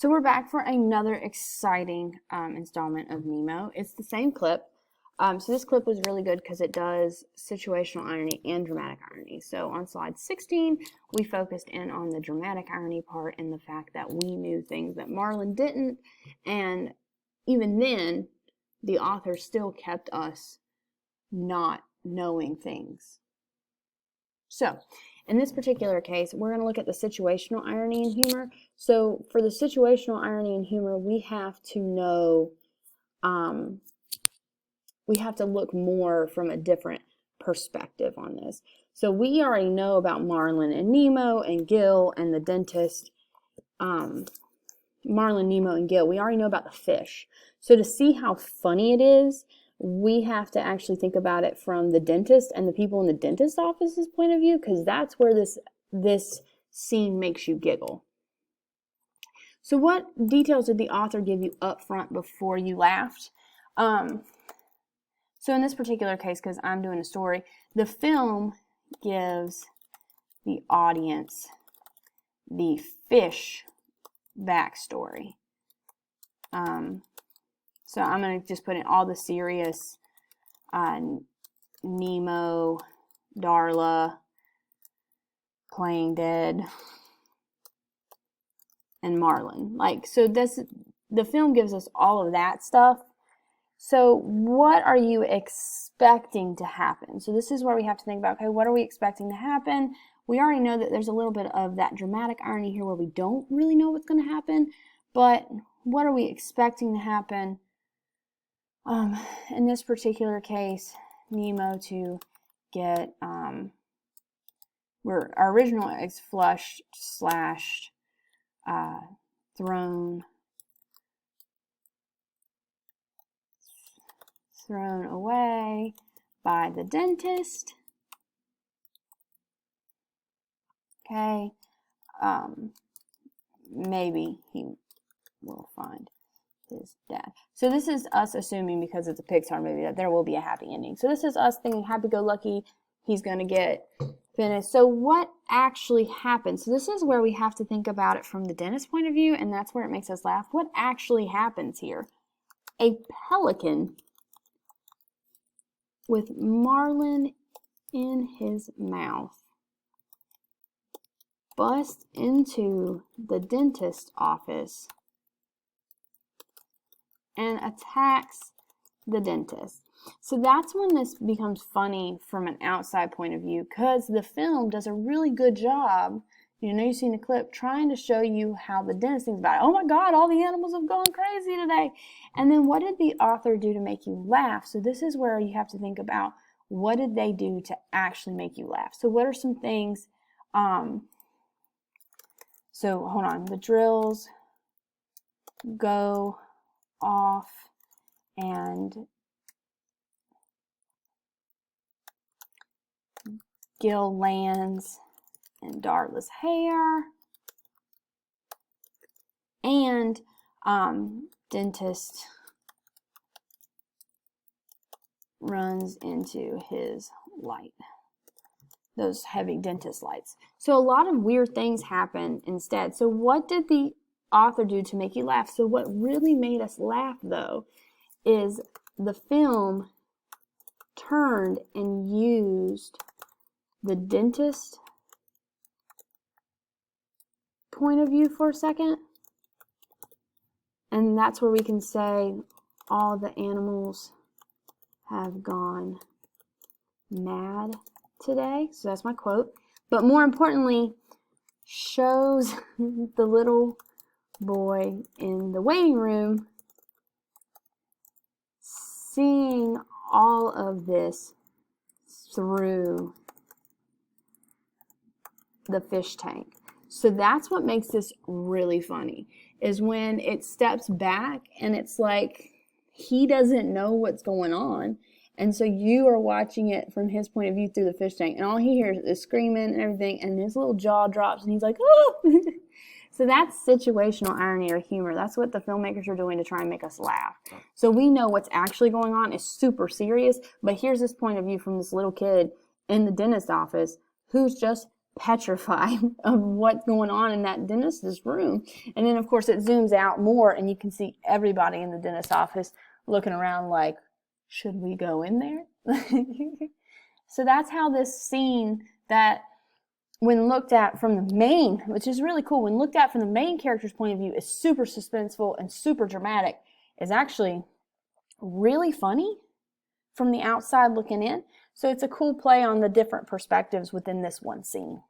So we're back for another exciting installment of Nemo. It's the same clip. So this clip was really good because it does situational irony and dramatic irony. So on slide 16, we focused in on the dramatic irony part and the fact that we knew things that Marlin didn't. And even then, the author still kept us not knowing things. So in this particular case, we're going to look at the situational irony and humor. So for the situational irony and humor, we have to know, we have to look more from a different perspective on this. So we already know about Marlin and Nemo and Gil and the dentist. Marlin, Nemo, and Gil. We already know about the fish. So to see how funny it is, we have to actually think about it from the dentist and the people in the dentist office's point of view, because that's where this scene makes you giggle. So what details did the author give you up front before you laughed? So in this particular case, because I'm doing a story, the film gives the audience the fish backstory. So I'm going to just put in all the serious Nemo, Darla, playing dead, and Marlin. So the film gives us all of that stuff. So what are you expecting to happen? So this is where we have to think about, okay, what are we expecting to happen? We already know that there's a little bit of that dramatic irony here where we don't really know what's going to happen, but what are we expecting to happen? In this particular case, Nemo to get, our original is flushed, slashed, thrown away by the dentist. Okay, maybe he will find his dad. So this is us assuming, because it's a Pixar movie, that there will be a happy ending. So this is us thinking happy-go-lucky, he's going to get finished. So what actually happened? So this is where we have to think about it from the dentist's point of view, and that's where it makes us laugh. What actually happens here? A pelican with Marlin in his mouth busts into the dentist's office and attacks the dentist. So that's when this becomes funny from an outside point of view, because the film does a really good job, you've seen the clip, trying to show you how the dentist thinks about it. Oh my God, all the animals have gone crazy today. And then what did the author do to make you laugh? So this is where you have to think about, what did they do to actually make you laugh? So what are some things, so hold on, the drills go off and Gil lands in Darla's hair, and dentist runs into his light, those heavy dentist lights. So a lot of weird things happen instead. So what did the author do to make you laugh? So what really made us laugh, though, is the film turned and used the dentist point of view for a second, and that's where we can say all the animals have gone mad today. So that's my quote. But more importantly, shows the little boy in the waiting room seeing all of this through the fish tank. So that's what makes this really funny, is when it steps back and it's like he doesn't know what's going on, and so you are watching it from his point of view through the fish tank, and all he hears is screaming and everything, and his little jaw drops and he's like, oh. So that's situational irony or humor. That's what the filmmakers are doing to try and make us laugh. So we know what's actually going on is super serious, but here's this point of view from this little kid in the dentist office who's just petrified of what's going on in that dentist's room. And then, of course, it zooms out more, and you can see everybody in the dentist's office looking around like, should we go in there? So that's how this scene, that when looked at from the main, which is really cool, when looked at from the main character's point of view, is super suspenseful and super dramatic, is actually really funny from the outside looking in. So it's a cool play on the different perspectives within this one scene.